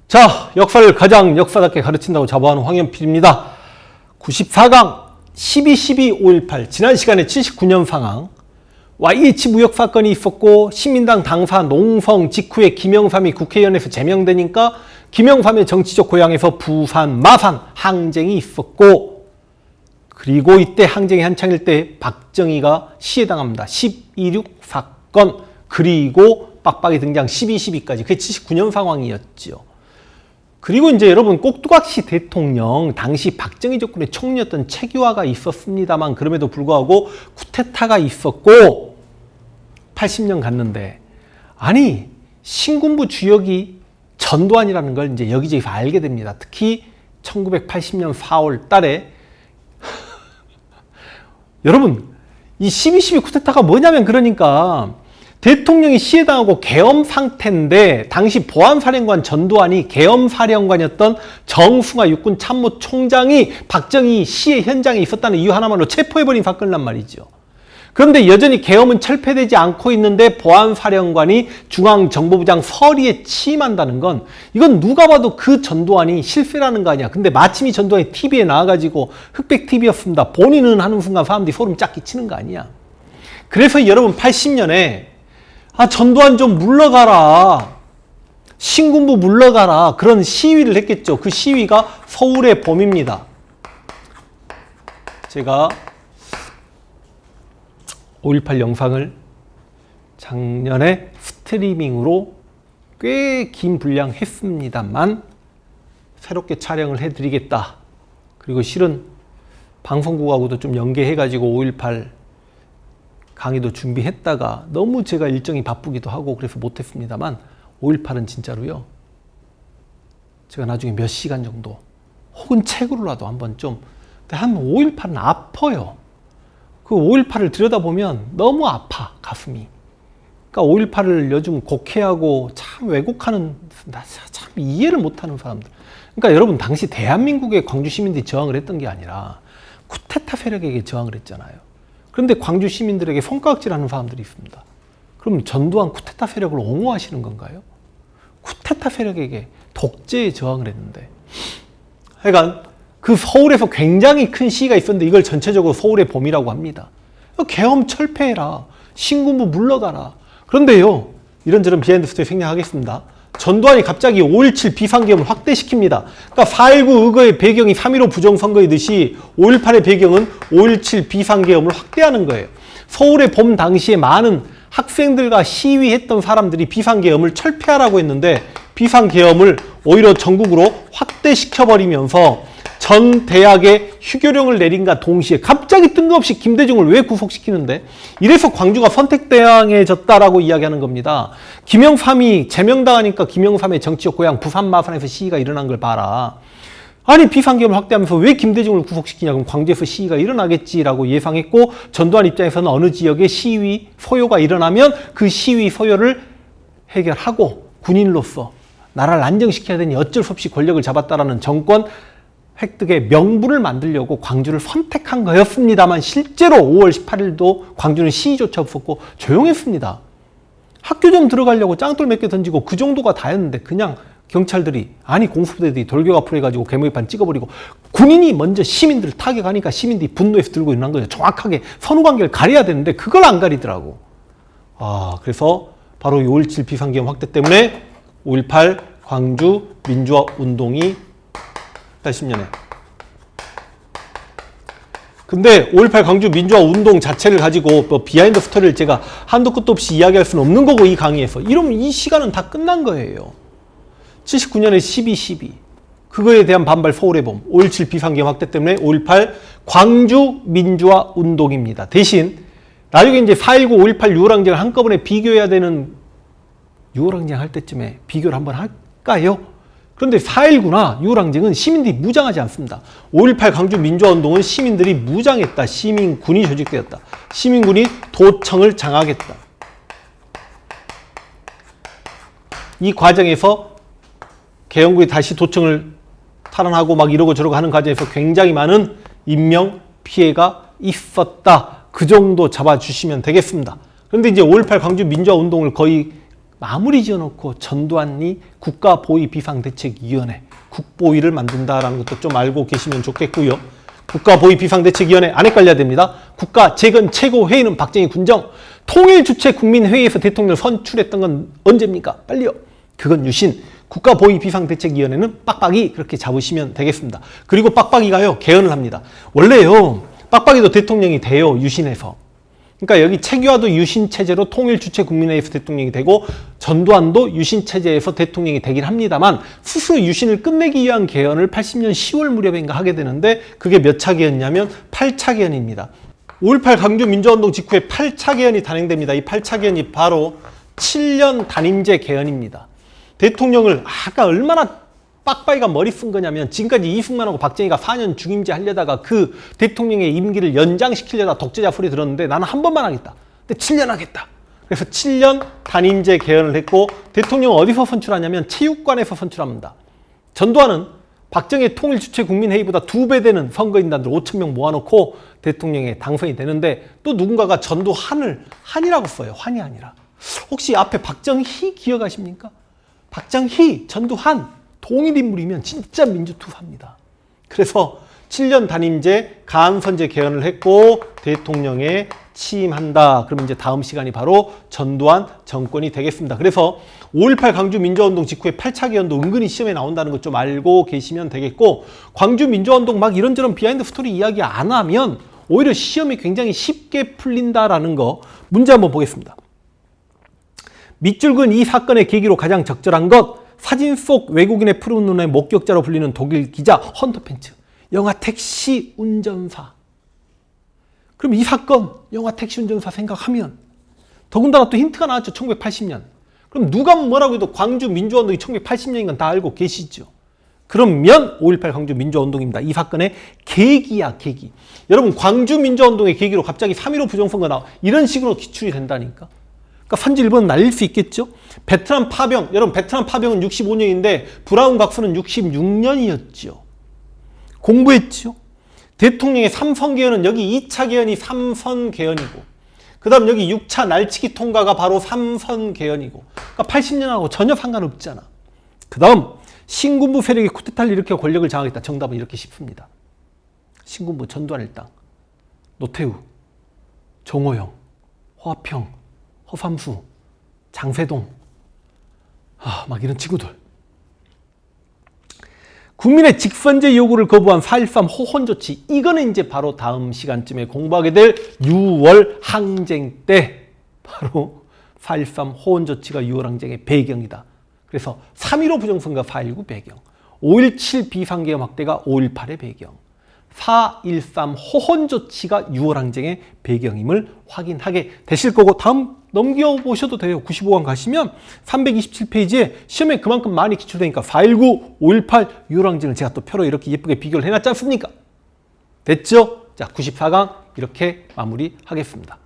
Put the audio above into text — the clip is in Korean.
자, 역사를 가장 역사답게 가르친다고 자부하는 황현필입니다. 94강 12.12.5.18 지난 시간에 79년 상황 YH 무역 사건이 있었고 신민당 당사 농성 직후에 김영삼이 국회의원에서 제명되니까 김영삼의 정치적 고향에서 부산, 마산 항쟁이 있었고 그리고 이때 항쟁이 한창일 때 박정희가 시해당합니다. 12.6 사건 그리고 빡빡이 등장 12.12까지 그게 79년 상황이었죠. 그리고 이제 여러분 꼭두각시 대통령 당시 박정희 정권의 총리였던 최규하가 있었습니다만 그럼에도 불구하고 쿠데타가 있었고 80년 갔는데 아니 신군부 주역이 전두환이라는 걸 이제 여기저기서 알게 됩니다. 특히 1980년 4월 달에 여러분 이 12.12 쿠데타가 뭐냐면 그러니까 대통령이 시해당하고 계엄 상태인데 당시 보안사령관 전두환이 계엄사령관이었던 정승화 육군참모총장이 박정희 시해 현장에 있었다는 이유 하나만으로 체포해버린 사건이란 말이죠. 그런데 여전히 계엄은 철폐되지 않고 있는데 보안사령관이 중앙정보부장 서리에 취임한다는 건 이건 누가 봐도 그 전두환이 실세라는 거 아니야. 근데 마침 이 전두환이 TV에 나와가지고 흑백 TV였습니다. 본인은 하는 순간 사람들이 소름 쫙 끼치는 거 아니야. 그래서 여러분 80년에 전두환 좀 물러가라. 신군부 물러가라. 그런 시위를 했겠죠. 그 시위가 서울의 봄입니다. 제가 5.18 영상을 작년에 스트리밍으로 꽤 긴 분량 했습니다만 새롭게 촬영을 해드리겠다. 그리고 실은 방송국하고도 좀 연계해가지고 5.18 강의도 준비했다가 너무 제가 일정이 바쁘기도 하고 그래서 못했습니다만 5.18은 진짜로요. 제가 나중에 몇 시간 정도 혹은 책으로라도 한번 좀 한 5.18은 아파요. 그 5.18을 들여다보면 너무 아파 가슴이. 그러니까 5.18을 요즘 곡해하고 참 왜곡하는 참 이해를 못하는 사람들. 그러니까 여러분 당시 대한민국의 광주 시민들이 저항을 했던 게 아니라 쿠데타 세력에게 저항을 했잖아요. 그런데 광주 시민들에게 손가락질하는 사람들이 있습니다. 그럼 전두환 쿠데타 세력을 옹호하시는 건가요? 쿠데타 세력에게 독재에 저항을 했는데 하여간 그 서울에서 굉장히 큰 시위가 있었는데 이걸 전체적으로 서울의 봄이라고 합니다. 계엄 철폐해라. 신군부 물러가라. 그런데요. 이런저런 비하인드 스토리 생략하겠습니다. 전두환이 갑자기 5.17 비상계엄을 확대시킵니다. 그러니까 4.19 의거의 배경이 3.15 부정선거이듯이 5.18의 배경은 5.17 비상계엄을 확대하는 거예요. 서울의 봄 당시에 많은 학생들과 시위했던 사람들이 비상계엄을 철폐하라고 했는데 비상계엄을 오히려 전국으로 확대시켜버리면서 전 대학에 휴교령을 내린과 동시에 갑자기 뜬금없이 김대중을 왜 구속시키는데 이래서 광주가 선택대항해졌다라고 이야기하는 겁니다. 김영삼이 제명당하니까 김영삼의 정치적 고향 부산 마산에서 시위가 일어난 걸 봐라. 아니 비상계엄을 확대하면서 왜 김대중을 구속시키냐. 그럼 광주에서 시위가 일어나겠지라고 예상했고 전두환 입장에서는 어느 지역에 시위 소요가 일어나면 그 시위 소요를 해결하고 군인으로서 나라를 안정시켜야 되니 어쩔 수 없이 권력을 잡았다라는 정권 획득의 명분을 만들려고 광주를 선택한 거였습니다만 실제로 5월 18일도 광주는 시위조차 없었고 조용했습니다. 학교 좀 들어가려고 짱돌 몇 개 던지고 그 정도가 다였는데 그냥 경찰들이 아니 공수부대들이 돌격 앞으로 해가지고 개모의판 찍어버리고 군인이 먼저 시민들을 타격하니까 시민들이 분노해서 들고 일어난 거죠. 정확하게 선후관계를 가려야 되는데 그걸 안 가리더라고. 그래서 바로 5.17 비상계엄 확대 때문에 5.18 광주 민주화 운동이 80년에. 근데 5.18 광주 민주화 운동 자체를 가지고 뭐 비하인드 스토리를 제가 한도 끝도 없이 이야기할 수는 없는 거고 이 강의에서. 이러면 이 시간은 다 끝난 거예요. 79년에 12.12. 그거에 대한 반발 서울의 봄. 5.17 비상계엄 확대 때문에 5.18 광주 민주화 운동입니다. 대신 나중에 이제 4.19, 5.18 유월항쟁을 한꺼번에 비교해야 되는 유월항쟁 할 때쯤에 비교를 한번 할까요? 그런데 4.19나 유월항쟁은 시민들이 무장하지 않습니다. 5.18 광주 민주화운동은 시민들이 무장했다. 시민군이 조직되었다. 시민군이 도청을 장악했다. 이 과정에서 계엄군이 다시 도청을 탈환하고 막 이러고 저러고 하는 과정에서 굉장히 많은 인명 피해가 있었다. 그 정도 잡아주시면 되겠습니다. 그런데 이제 5.18 광주 민주화운동을 거의 마무리 지어놓고 전두환이 국가보위비상대책위원회, 국보위를 만든다라는 것도 좀 알고 계시면 좋겠고요. 국가보위비상대책위원회 안 헷갈려야 됩니다. 국가재건최고회의는 박정희 군정, 통일주체국민회의에서 대통령을 선출했던 건 언제입니까? 빨리요. 그건 유신. 국가보위비상대책위원회는 빡빡이 그렇게 잡으시면 되겠습니다. 그리고 빡빡이가요 개헌을 합니다. 원래요 빡빡이도 대통령이 돼요 유신에서. 그러니까 여기 최규하도 유신체제로 통일주체국민회의에서 대통령이 되고 전두환도 유신체제에서 대통령이 되긴 합니다만 스스로 유신을 끝내기 위한 개헌을 80년 10월 무렵인가 하게 되는데 그게 몇 차 개헌이냐면 8차 개헌입니다. 5.18 광주민주화운동 직후에 8차 개헌이 단행됩니다. 이 8차 개헌이 바로 7년 단임제 개헌입니다. 대통령을 아까 얼마나 빡빡이가 머리 쓴 거냐면 지금까지 이승만하고 박정희가 4년 중임제 하려다가 그 대통령의 임기를 연장시키려다 독재자 소리 들었는데 나는 한 번만 하겠다. 근데 7년 하겠다. 그래서 7년 단임제 개헌을 했고 대통령은 어디서 선출하냐면 체육관에서 선출합니다. 전두환은 박정희 통일주체국민회의보다 2배 되는 선거인단들 5,000명 모아놓고 대통령에 당선이 되는데 또 누군가가 전두환을 한이라고 써요. 환이 아니라. 혹시 앞에 박정희 기억하십니까? 박정희, 전두환 동일인물이면 진짜 민주투사입니다. 그래서 7년 단임제 가안선제 개헌을 했고 대통령에 취임한다. 그러면 이제 다음 시간이 바로 전두환 정권이 되겠습니다. 그래서 5.18 광주 민주화운동 직후에 8차 개헌도 은근히 시험에 나온다는 것 좀 알고 계시면 되겠고 광주 민주화운동 막 이런저런 비하인드 스토리 이야기 안 하면 오히려 시험이 굉장히 쉽게 풀린다라는 거 문제 한번 보겠습니다. 밑줄근 이 사건의 계기로 가장 적절한 것 사진 속 외국인의 푸른 눈의 목격자로 불리는 독일 기자 헌터 펜츠 영화 택시 운전사. 그럼 이 사건 영화 택시 운전사 생각하면 더군다나 또 힌트가 나왔죠. 1980년. 그럼 누가 뭐라고 해도 광주 민주화운동이 1980년인 건 다 알고 계시죠. 그러면 5.18 광주 민주화운동입니다. 이 사건의 계기야 계기. 여러분 광주 민주화운동의 계기로 갑자기 3.15 부정선거 나와 이런 식으로 기출이 된다니까. 그러니까 선지 1번 날릴 수 있겠죠? 베트남 파병, 여러분 베트남 파병은 65년인데 브라운 각서는 66년이었죠. 공부했죠? 대통령의 3선 개헌은 여기 2차 개헌이 3선 개헌이고 그 다음 여기 6차 날치기 통과가 바로 3선 개헌이고 그러니까 80년하고 전혀 상관없잖아. 그 다음 신군부 세력이 쿠데타를 일으켜 권력을 장악했다. 정답은 이렇게 쉽습니다. 신군부 전두환 일당, 노태우, 정호영, 화평, 허삼수, 장세동 막 이런 친구들. 국민의 직선제 요구를 거부한 4.13 호헌조치 이거는 이제 바로 다음 시간쯤에 공부하게 될 6월 항쟁 때 바로 4.13 호헌조치가 6월 항쟁의 배경이다. 그래서 3.15 부정선거 4.19 배경, 5.17 비상계엄 확대가 5.18의 배경, 4.13 호헌조치가 6월 항쟁의 배경임을 확인하게 되실 거고 다음 넘겨보셔도 돼요. 95강 가시면 327페이지에 시험에 그만큼 많이 기출되니까 4.19, 5.18, 6월 항쟁을 제가 또 표로 이렇게 예쁘게 비교를 해놨지 않습니까? 됐죠? 자, 94강 이렇게 마무리하겠습니다.